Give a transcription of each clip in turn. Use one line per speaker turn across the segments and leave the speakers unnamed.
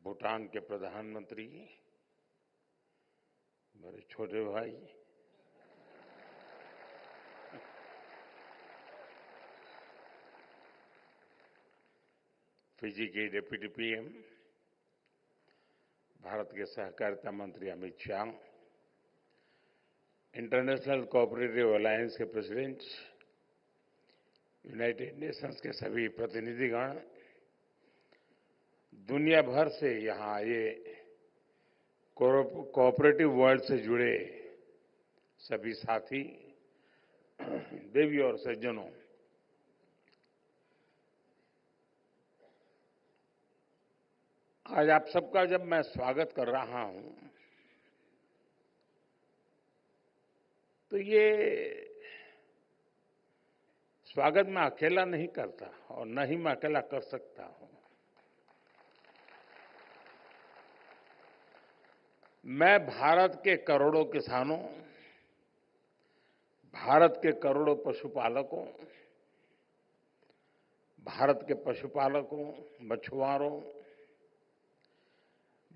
भूटान के प्रधानमंत्री, मेरे छोटे भाई, फिजी के डिप्टी पीएम, भारत के सहकारिता मंत्री Amit Shah, international cooperative alliance के प्रेसिडेंट, यूनाइटेड नेशंस के सभी प्रतिनिधिगण, दुनिया भर से यहाँ आए कोऑपरेटिव वर्ल्ड से जुड़े सभी साथी, देवी और सज्जनों, आज आप सबका जब मैं स्वागत कर रहा हूं तो ये स्वागत मैं अकेला नहीं करता और न ही मैं अकेला कर सकता हूं। मैं भारत के करोड़ों किसानों, भारत के करोड़ों पशुपालकों, भारत के पशुपालकों, मछुआरों,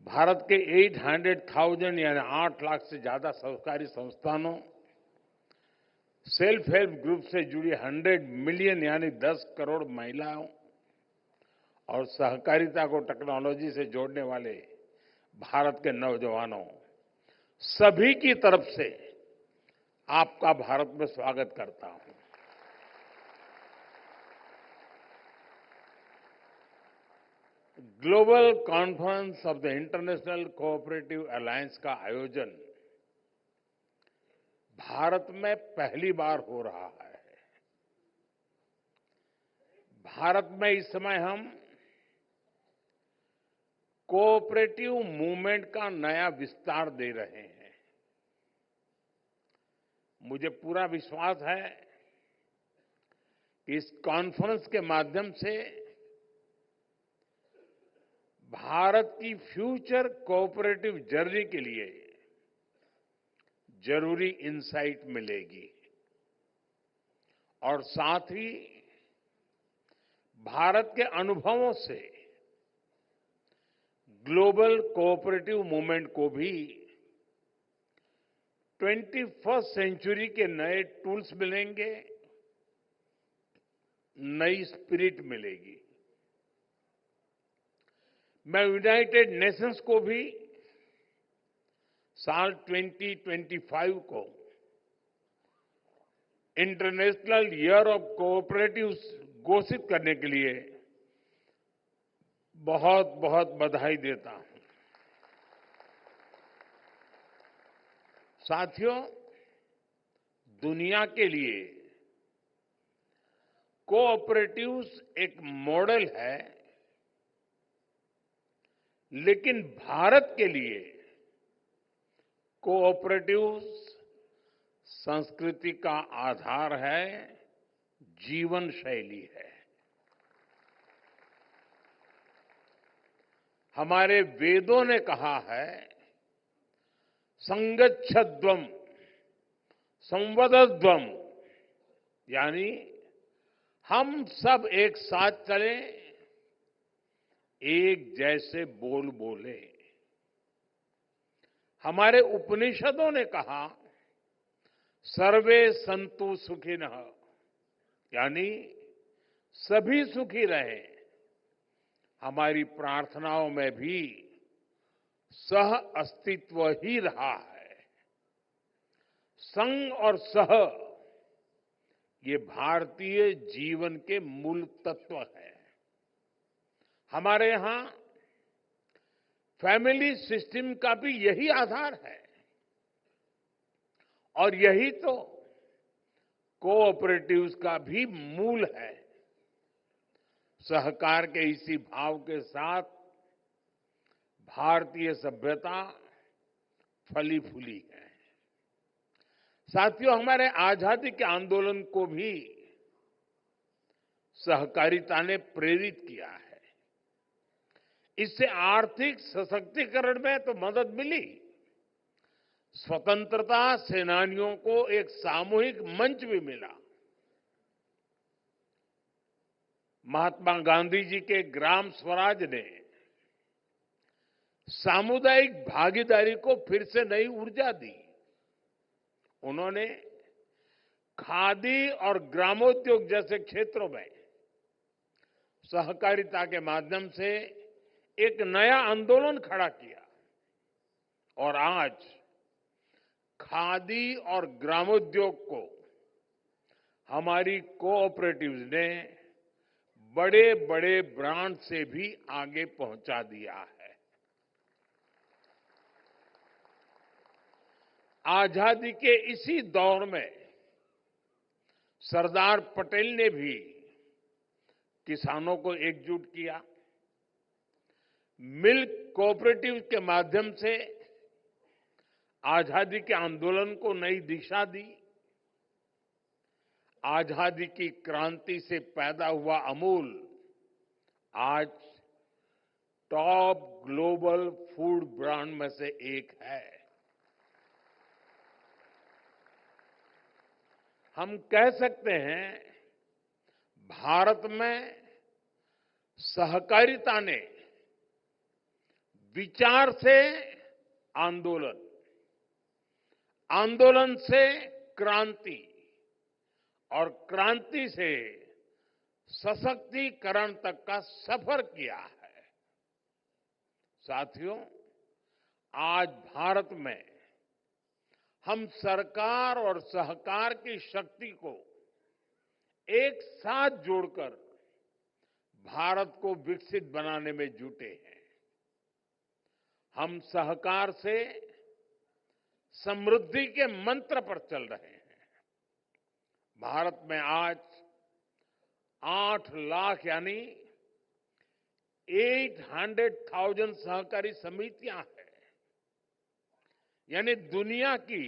भारत के 800,000 यानी 8 लाख से ज्यादा सहकारी संस्थानों, सेल्फ हेल्प ग्रुप से जुड़ी 100 मिलियन यानी 10 करोड़ महिलाओं और सहकारिता को टेक्नोलॉजी से जोड़ने वाले भारत के नौजवानों, सभी की तरफ से आपका भारत में स्वागत करता हूं। Global conference of the international cooperative alliance का आयोजन भारत में पहली बार हो रहा है। भारत में इस समय हम कोऑपरेटिव मूवमेंट का नया विस्तार दे रहे हैं। मुझे पूरा विश्वास है कि इस कॉन्फ्रेंस के माध्यम से भारत की फ्यूचर कोऑपरेटिव जर्नी के लिए जरूरी इंसाइट मिलेगी और साथ ही भारत के अनुभवों से ग्लोबल कोऑपरेटिव मूवमेंट को भी 21st सेंचुरी के नए टूल्स मिलेंगे, नई स्पिरिट मिलेगी। मैं यूनाइटेड नेशंस को भी साल 2025 को इंटरनेशनल ईयर ऑफ कोऑपरेटिव्स घोषित करने के लिए बहुत बहुत बधाई देता हूं। साथियों, दुनिया के लिए कोऑपरेटिव्स एक मॉडल है, लेकिन भारत के लिए कोऑपरेटिव्स संस्कृति का आधार है, जीवन शैली है। हमारे वेदों ने कहा है, संगच्छध्वम संवदध्वम, यानी हम सब एक साथ चलें, एक जैसे बोल बोले। हमारे उपनिषदों ने कहा, सर्वे संतु सुखिनः, यानी सभी सुखी रहे। हमारी प्रार्थनाओं में भी सह अस्तित्व ही रहा है। संग और सह, ये भारतीय जीवन के मूल तत्व है। हमारे यहां फैमिली सिस्टम का भी यही आधार है और यही तो कोऑपरेटिव्स का भी मूल है। सहकार के इसी भाव के साथ भारतीय सभ्यता फली फूली है। साथियों, हमारे आजादी के आंदोलन को भी सहकारिता ने प्रेरित किया है। इससे आर्थिक सशक्तिकरण में तो मदद मिली, स्वतंत्रता सेनानियों को एक सामूहिक मंच भी मिला। महात्मा गांधी जी के ग्राम स्वराज ने सामुदायिक भागीदारी को फिर से नई ऊर्जा दी। उन्होंने खादी और ग्रामोद्योग जैसे क्षेत्रों में सहकारिता के माध्यम से एक नया आंदोलन खड़ा किया और आज खादी और ग्रामोद्योग को हमारी कोऑपरेटिव्स ने बड़े बड़े ब्रांड से भी आगे पहुंचा दिया है। आजादी के इसी दौर में सरदार पटेल ने भी किसानों को एकजुट किया, मिल्क कोऑपरेटिव के माध्यम से आजादी के आंदोलन को नई दिशा दी। आजादी की क्रांति से पैदा हुआ अमूल आज टॉप ग्लोबल फूड ब्रांड में से एक है। हम कह सकते हैं भारत में सहकारिता ने विचार से आंदोलन, आंदोलन से क्रांति और क्रांति से सशक्तिकरण तक का सफर किया है। साथियों, आज भारत में हम सरकार और सहकार की शक्ति को एक साथ जोड़कर भारत को विकसित बनाने में जुटे हैं। हम सहकार से समृद्धि के मंत्र पर चल रहे हैं। भारत में आज 8 लाख यानी 800,000 सहकारी समितियां हैं। यानी दुनिया की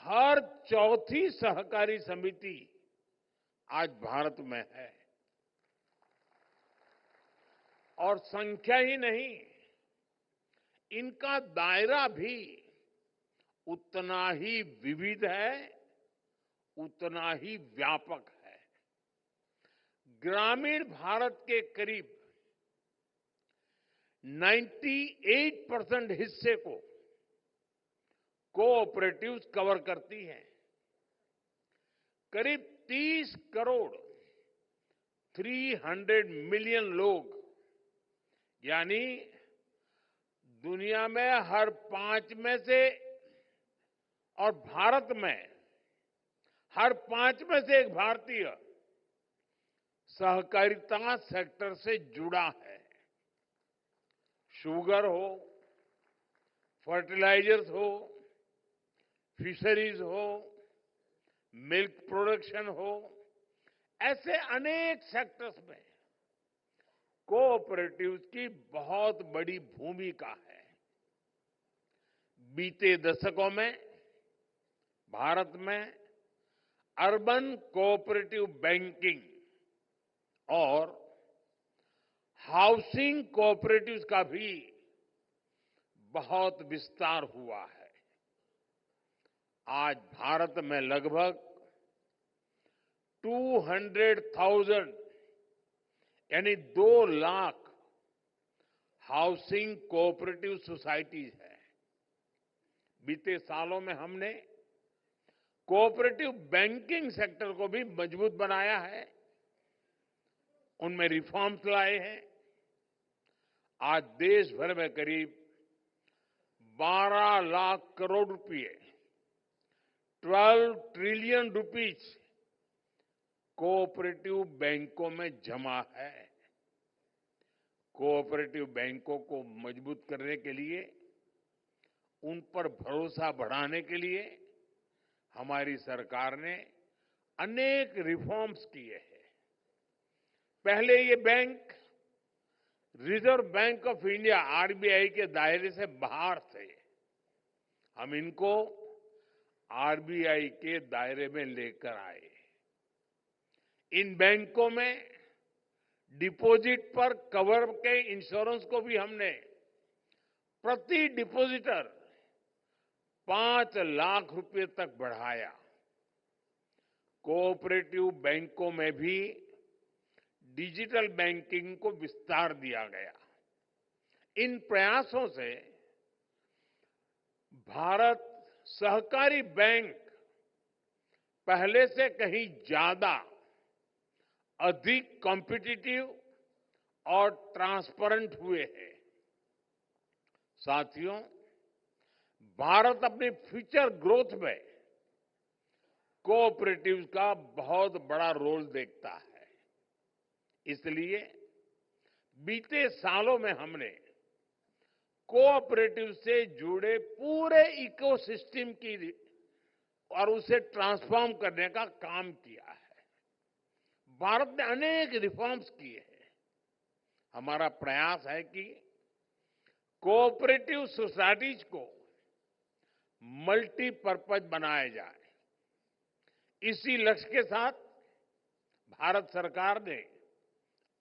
हर चौथी सहकारी समिति आज भारत में है। और संख्या ही नहीं, इनका दायरा भी उतना ही विविध है, उतना ही व्यापक है। ग्रामीण भारत के करीब 98% हिस्से को कोऑपरेटिव्स कवर करती हैं। करीब 30 करोड़ 300 मिलियन लोग यानी दुनिया में हर 5 में से और भारत में हर 5 में से एक भारतीय सहकारिता सेक्टर से जुड़ा है। शुगर हो, फर्टिलाइजर्स हो, फिशरीज हो, मिल्क प्रोडक्शन हो, ऐसे अनेक सेक्टर्स में कोऑपरेटिव्स की बहुत बड़ी भूमिका है। बीते दशकों में भारत में अर्बन कोऑपरेटिव बैंकिंग और हाउसिंग कोऑपरेटिव्स का भी बहुत विस्तार हुआ है। आज भारत में लगभग 200,000 यानी 2 लाख हाउसिंग कोऑपरेटिव सोसाइटीज है। बीते सालों में हमने कोऑपरेटिव बैंकिंग सेक्टर को भी मजबूत बनाया है, उनमें रिफॉर्म्स लाए हैं। आज देश भर में करीब 12 लाख करोड़ रुपए 12 ट्रिलियन रुपीज कोऑपरेटिव बैंकों में जमा है। कोऑपरेटिव बैंकों को मजबूत करने के लिए, उन पर भरोसा बढ़ाने के लिए हमारी सरकार ने अनेक रिफॉर्म्स किए हैं। पहले ये bank reserve bank of India RBI के दायरे से बाहर थे। हम इनको आरबीआई के दायरे में लेकर आए। इन बैंकों में डिपॉजिट पर कवर के इंश्योरेंस को भी हमने प्रति डिपॉजिटर 5 लाख रुपए तक बढ़ाया। कोऑपरेटिव बैंकों में भी डिजिटल बैंकिंग को विस्तार दिया गया। इन प्रयासों से भारत सहकारी बैंक पहले से कहीं ज्यादा अधिक कॉम्पिटिटिव और ट्रांसपेरेंट हुए हैं। साथियों, भारत अपनी फ्यूचर ग्रोथ में कोऑपरेटिव्स का बहुत बड़ा रोल देखता है। इसलिए बीते सालों में हमने कोऑपरेटिव से जुड़े पूरे इकोसिस्टम की और उसे ट्रांसफॉर्म करने का काम किया है। भारत ने अनेक रिफॉर्म्स किए हैं। हमारा प्रयास है कि कोऑपरेटिव सोसाइटीज को मल्टीपर्पज बनाया जाए। इसी लक्ष्य के साथ भारत सरकार ने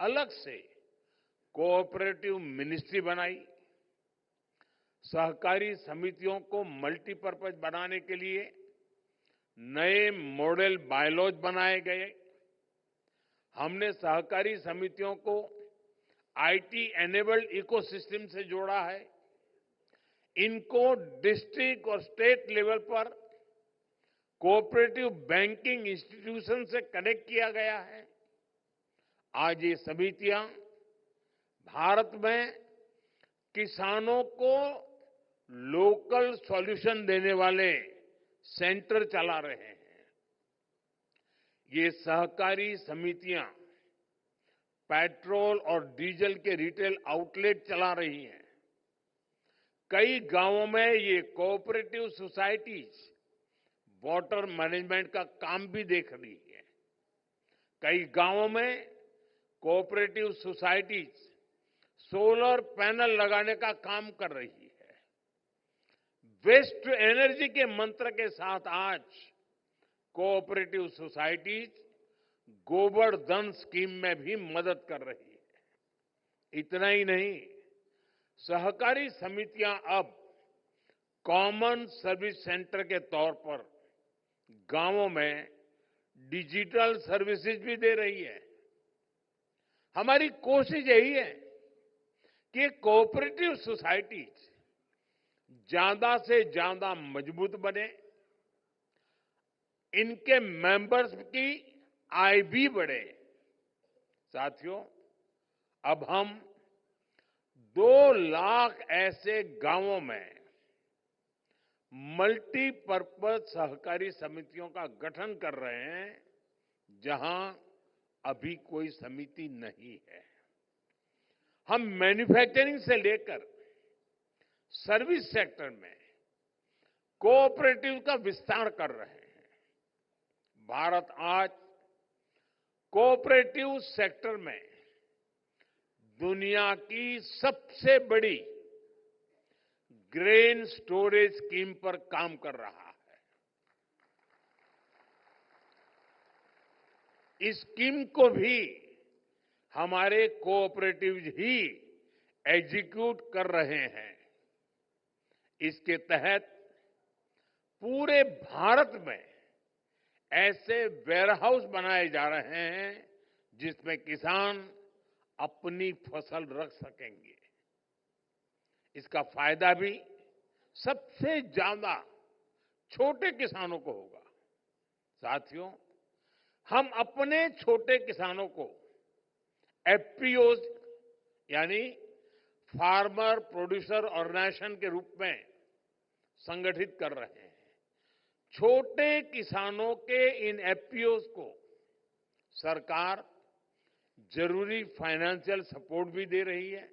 अलग से कोऑपरेटिव मिनिस्ट्री बनाई। सहकारी समितियों को मल्टीपर्पज बनाने के लिए नए मॉडल बायलॉज बनाए गए। हमने सहकारी समितियों को आईटी एनेबल्ड इकोसिस्टम से जोड़ा है। इनको डिस्ट्रिक्ट और स्टेट लेवल पर कोऑपरेटिव बैंकिंग इंस्टीट्यूशन से कनेक्ट किया गया है। आज ये समितियां भारत में किसानों को लोकल सॉल्यूशन देने वाले सेंटर चला रहे हैं। ये सहकारी समितियां पेट्रोल और डीजल के रिटेल आउटलेट चला रही हैं। कई गांवों में ये कोऑपरेटिव सोसाइटीज वाटर मैनेजमेंट का काम भी देख रही है। कई गांवों में कोऑपरेटिव सोसाइटीज सोलर पैनल लगाने का काम कर रही है। वेस्ट टू एनर्जी के मंत्र के साथ आज कोऑपरेटिव सोसाइटीज गोबर धन स्कीम में भी मदद कर रही है। इतना ही नहीं, सहकारी समितियां अब कॉमन सर्विस सेंटर के तौर पर गांवों में डिजिटल सर्विसेज भी दे रही है। हमारी कोशिश यही है कि कोऑपरेटिव सोसाइटीज ज्यादा से ज्यादा मजबूत बने, इनके मेंबर्स की आय भी बढ़े। साथियों, अब हम 2 लाख ऐसे गांवों में मल्टीपर्पज सहकारी समितियों का गठन कर रहे हैं जहां अभी कोई समिति नहीं है। हम मैन्युफैक्चरिंग से लेकर सर्विस सेक्टर में कोऑपरेटिव का विस्तार कर रहे हैं। भारत आज कोऑपरेटिव सेक्टर में दुनिया की सबसे बड़ी ग्रेन स्टोरेज स्कीम पर काम कर रहा है। इस स्कीम को भी हमारे कोऑपरेटिव्स ही एग्जीक्यूट कर रहे हैं। इसके तहत पूरे भारत में ऐसे वेयरहाउस बनाए जा रहे हैं जिसमें किसान अपनी फसल रख सकेंगे। इसका फायदा भी सबसे ज्यादा छोटे किसानों को होगा। साथियों, हम अपने छोटे किसानों को एफपीओ यानी फार्मर प्रोड्यूसर ऑर्गेनाइजेशन के रूप में संगठित कर रहे हैं। छोटे किसानों के इन एफपीओ को सरकार जरूरी फाइनेंशियल सपोर्ट भी दे रही है।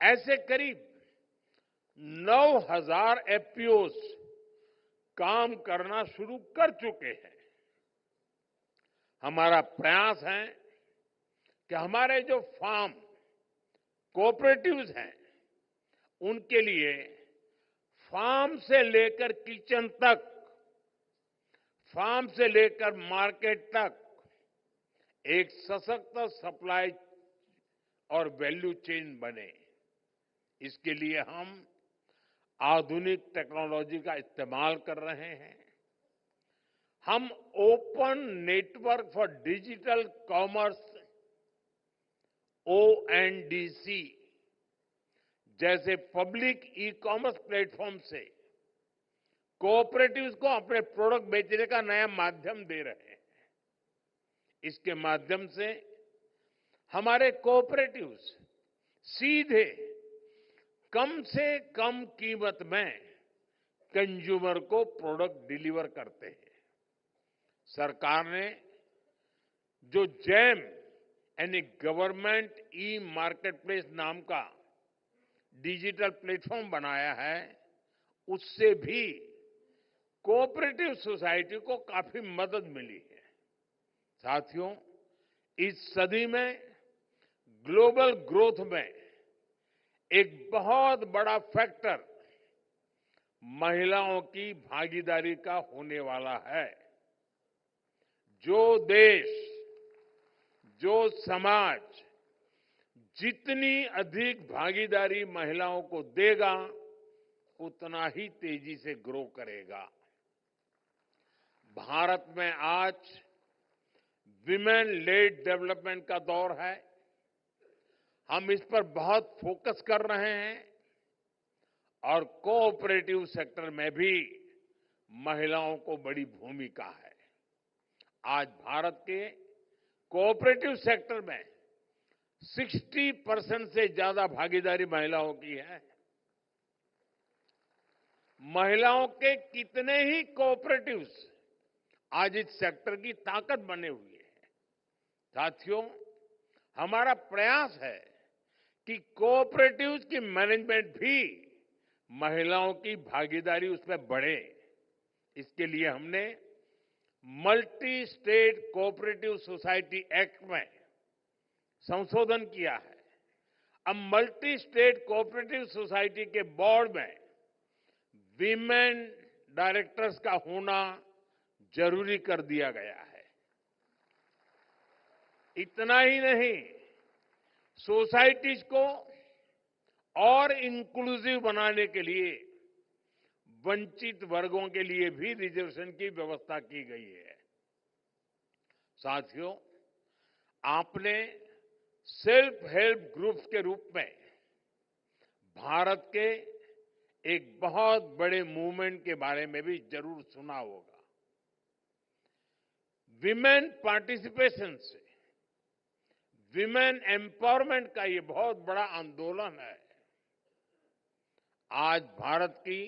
ऐसे करीब 9,000 एफपीओ काम करना शुरू कर चुके हैं। हमारा प्रयास है कि हमारे जो फार्म कोऑपरेटिव्स हैं उनके लिए फार्म से लेकर किचन तक, फार्म से लेकर मार्केट तक एक सशक्त सप्लाई और वैल्यू चेन बने। इसके लिए हम आधुनिक टेक्नोलॉजी का इस्तेमाल कर रहे हैं। हम open network for digital commerce ONDC जैसे पब्लिक ई कॉमर्स प्लेटफॉर्म से कोऑपरेटिव्स को अपने प्रोडक्ट बेचने का नया माध्यम दे रहे हैं। इसके माध्यम से हमारे कोऑपरेटिव्स सीधे कम से कम कीमत में कंज्यूमर को प्रोडक्ट डिलीवर करते हैं। सरकार ने जो जैम यानी गवर्नमेंट ई मार्केटप्लेस नाम का डिजिटल प्लेटफॉर्म बनाया है, उससे भी कोऑपरेटिव सोसाइटी को काफी मदद मिली है। साथियों, इस सदी में ग्लोबल ग्रोथ में एक बहुत बड़ा फैक्टर महिलाओं की भागीदारी का होने वाला है। जो देश, जो समाज जितनी अधिक भागीदारी महिलाओं को देगा, उतना ही तेजी से ग्रो करेगा। भारत में आज विमेन लेड डेवलपमेंट का दौर है। हम इस पर बहुत फोकस कर रहे हैं और कोऑपरेटिव सेक्टर में भी महिलाओं को बड़ी भूमिका है। आज भारत के कोऑपरेटिव सेक्टर में 60% से ज्यादा भागीदारी महिलाओं की है। महिलाओं के कितने ही कोऑपरेटिव्स आज इस सेक्टर की ताकत बने हुए हैं। साथियों, हमारा प्रयास है कि कोऑपरेटिव्स की मैनेजमेंट भी महिलाओं की भागीदारी उसमें बढ़े। इसके लिए हमने multi state cooperative society act में संशोधन किया है। अब मल्टी स्टेट कोऑपरेटिव सोसाइटी के बोर्ड में वीमेन डायरेक्टर्स का होना जरूरी कर दिया गया है। इतना ही नहीं, सोसाइटीज को और इंक्लूसिव बनाने के लिए वंचित वर्गों के लिए भी रिजर्वेशन की व्यवस्था की गई है। साथियों, आपने सेल्फ हेल्प ग्रुप्स के रूप में भारत के एक बहुत बड़े मूवमेंट के बारे में भी जरूर सुना होगा। विमेन पार्टिसिपेशन से विमेन एम्पावरमेंट का ये बहुत बड़ा आंदोलन है। आज भारत की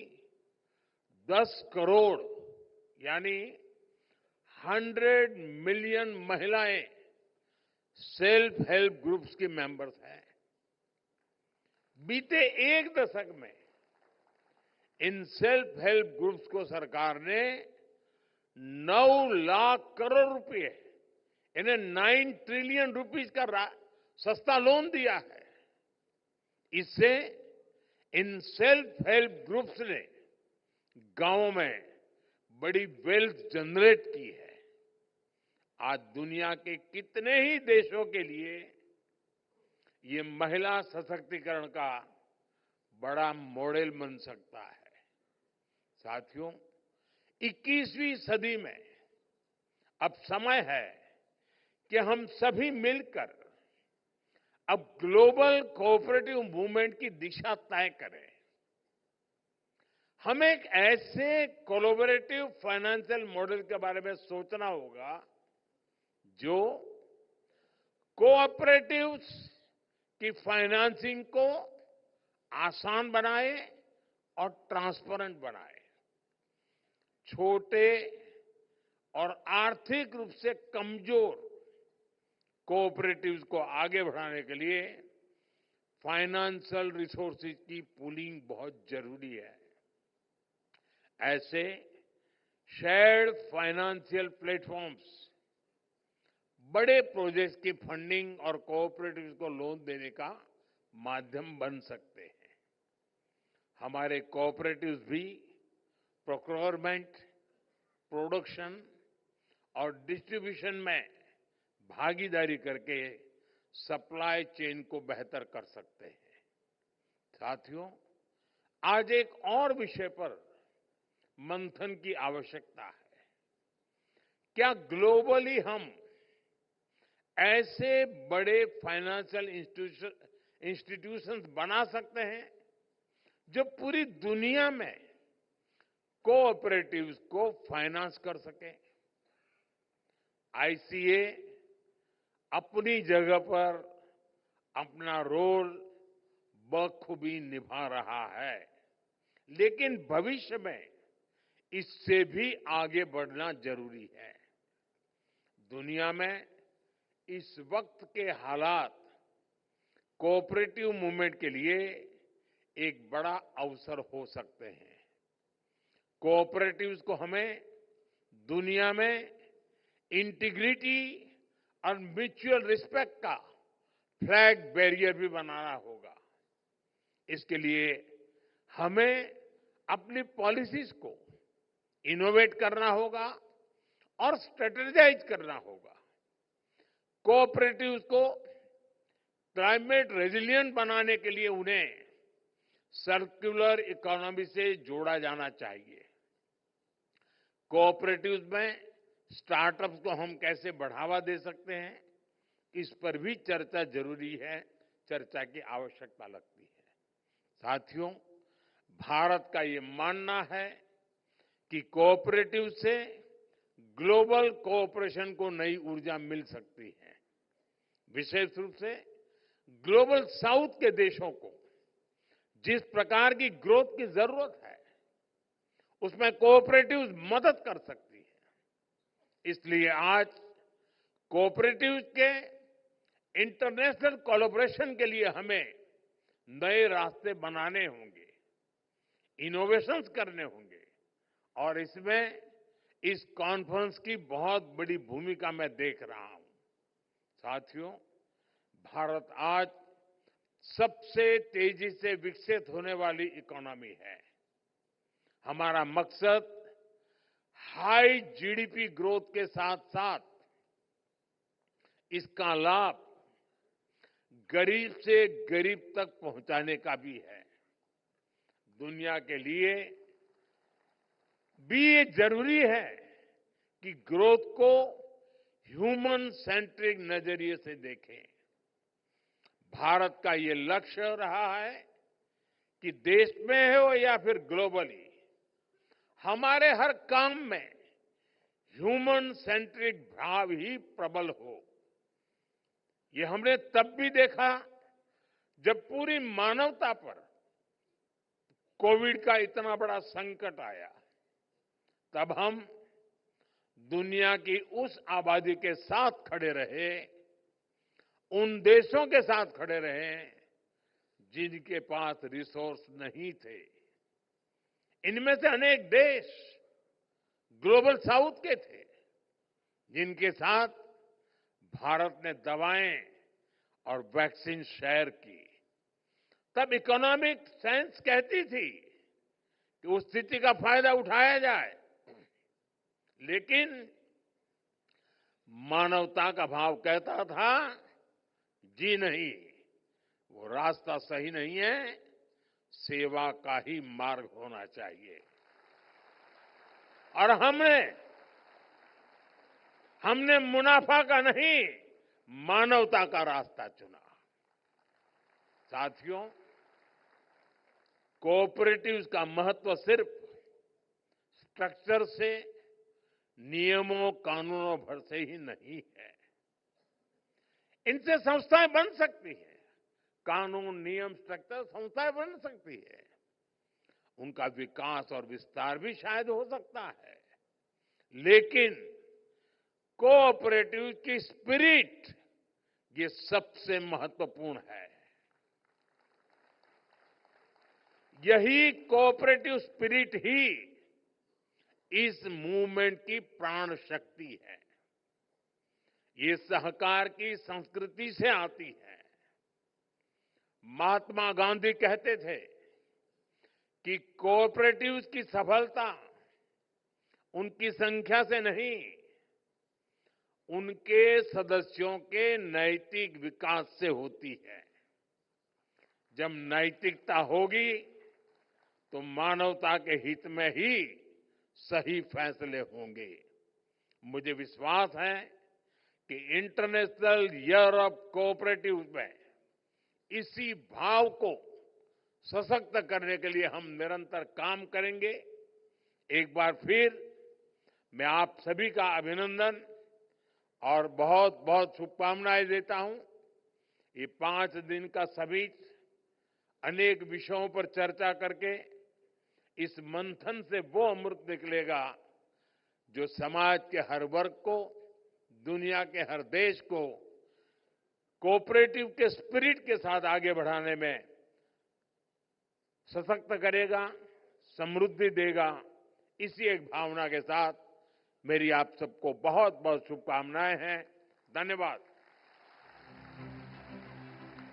10 करोड़ यानी 100 मिलियन महिलाएं सेल्फ हेल्प ग्रुप्स की मेंबर्स हैं। बीते एक दशक में इन सेल्फ हेल्प ग्रुप्स को सरकार ने 9 लाख करोड़ रुपए, इन्हें 9 ट्रिलियन रुपीस का सस्ता लोन दिया है। इससे इन सेल्फ हेल्प ग्रुप्स ने गांवों में बड़ी वेल्थ जनरेट की है। आज दुनिया के कितने ही देशों के लिए ये महिला सशक्तिकरण का बड़ा मॉडल बन सकता है। साथियों, 21वीं सदी में अब समय है कि हम सभी मिलकर अब ग्लोबल कोऑपरेटिव मूवमेंट की दिशा तय करें। हमें एक ऐसे कोलैबोरेटिव फाइनेंशियल मॉडल के बारे में सोचना होगा जो कोऑपरेटिव्स की फाइनेंसिंग को आसान बनाए और ट्रांसपेरेंट बनाए। छोटे और आर्थिक रूप से कमजोर कोऑपरेटिव्स को आगे बढ़ाने के लिए फाइनेंशियल रिसोर्सेज की पूलिंग बहुत जरूरी है। ऐसे शेयर्ड फाइनेंशियल प्लेटफॉर्म्स बड़े प्रोजेक्ट्स की फंडिंग और कोऑपरेटिव्स को लोन देने का माध्यम बन सकते हैं। हमारे कोऑपरेटिव्स भी प्रोक्योरमेंट, प्रोडक्शन और डिस्ट्रीब्यूशन में भागीदारी करके सप्लाई चेन को बेहतर कर सकते हैं। साथियों, आज एक और विषय पर मंथन की आवश्यकता है। क्या ग्लोबली हम ऐसे बड़े फाइनेंशियल इंस्टीट्यूशंस बना सकते हैं जो पूरी दुनिया में कोऑपरेटिव्स को फाइनेंस कर सके। आईसीए अपनी जगह पर अपना रोल बखूबी निभा रहा है, लेकिन भविष्य में इससे भी आगे बढ़ना जरूरी है। दुनिया में इस वक्त के हालात कोऑपरेटिव मूवमेंट के लिए एक बड़ा अवसर हो सकते हैं। कोऑपरेटिव्स को हमें दुनिया में इंटीग्रिटी और म्यूचुअल रिस्पेक्ट का फ्लैग बैरियर भी बनाना होगा। इसके लिए हमें अपनी पॉलिसीज को इनोवेट करना होगा और स्ट्रेटेजाइज करना होगा। कोऑपरेटिव्स को क्लाइमेट रेजिलिएंट बनाने के लिए उन्हें सर्कुलर इकोनॉमी से जोड़ा जाना चाहिए। कोऑपरेटिव्स में स्टार्टअप्स को हम कैसे बढ़ावा दे सकते हैं, इस पर भी चर्चा जरूरी है, चर्चा की आवश्यकता लगती है। साथियों, भारत का ये मानना है कि कोऑपरेटिव से ग्लोबल कोऑपरेशन को नई ऊर्जा मिल सकती है। विशेष रूप से ग्लोबल साउथ के देशों को जिस प्रकार की ग्रोथ की जरूरत है, उसमें कोऑपरेटिव्स मदद कर सकती है। इसलिए आज कोऑपरेटिव्स के इंटरनेशनल कोलैबोरेशन के लिए हमें नए रास्ते बनाने होंगे, इनोवेशंस करने होंगे, और इसमें इस कॉन्फ्रेंस की बहुत बड़ी भूमिका मैं देख रहा हूं। साथियों, भारत आज सबसे तेजी से विकसित होने वाली इकोनॉमी है। हमारा मकसद हाई जीडीपी ग्रोथ के साथ साथ इसका लाभ गरीब से गरीब तक पहुंचाने का भी है। दुनिया के लिए भी ये जरूरी है कि ग्रोथ को ह्यूमन सेंट्रिक नजरिए से देखें। भारत का ये लक्ष्य रहा है कि देश में हो या फिर ग्लोबली, हमारे हर काम में ह्यूमन सेंट्रिक भाव ही प्रबल हो। ये हमने तब भी देखा जब पूरी मानवता पर कोविड का इतना बड़ा संकट आया। तब हम दुनिया की उस आबादी के साथ खड़े रहे, उन देशों के साथ खड़े रहे जिनके पास रिसोर्स नहीं थे। इनमें से अनेक देश ग्लोबल साउथ के थे, जिनके साथ भारत ने दवाएं और वैक्सीन शेयर की। तब इकोनॉमिक साइंस कहती थी कि उस स्थिति का फायदा उठाया जाए, लेकिन मानवता का भाव कहता था, जी नहीं, वो रास्ता सही नहीं है, सेवा का ही मार्ग होना चाहिए। और हमने मुनाफा का नहीं, मानवता का रास्ता चुना। साथियों, कोऑपरेटिव्स का महत्व सिर्फ स्ट्रक्चर से, नियमों कानूनों भर से ही नहीं है। इनसे संस्थाएं बन सकती हैं, कानून, नियम, स्ट्रक्चर, संस्थाएं बन सकती है। उनका विकास और विस्तार भी शायद हो सकता है, लेकिन कोऑपरेटिव की स्पिरिट ये सबसे महत्वपूर्ण है। यही कोऑपरेटिव स्पिरिट ही इस मूवमेंट की प्राण शक्ति है। ये सहकार की संस्कृति से आती है। महात्मा गांधी कहते थे कि कोऑपरेटिव्स की सफलता उनकी संख्या से नहीं, उनके सदस्यों के नैतिक विकास से होती है। जब नैतिकता होगी तो मानवता के हित में ही सही फैसले होंगे। मुझे विश्वास है कि इंटरनेशनल ईयर ऑफ कोऑपरेटिव में इसी भाव को सशक्त करने के लिए हम निरंतर काम करेंगे। एक बार फिर मैं आप सभी का अभिनंदन और बहुत बहुत शुभकामनाएं देता हूं। ये 5 दिन का समिट अनेक विषयों पर चर्चा करके इस मंथन से वो अमृत निकलेगा जो समाज के हर वर्ग को, दुनिया के हर देश को कोऑपरेटिव के स्पिरिट के साथ आगे बढ़ाने में सशक्त करेगा, समृद्धि देगा। इसी एक भावना के साथ मेरी आप सबको बहुत बहुत शुभकामनाएं हैं। धन्यवाद।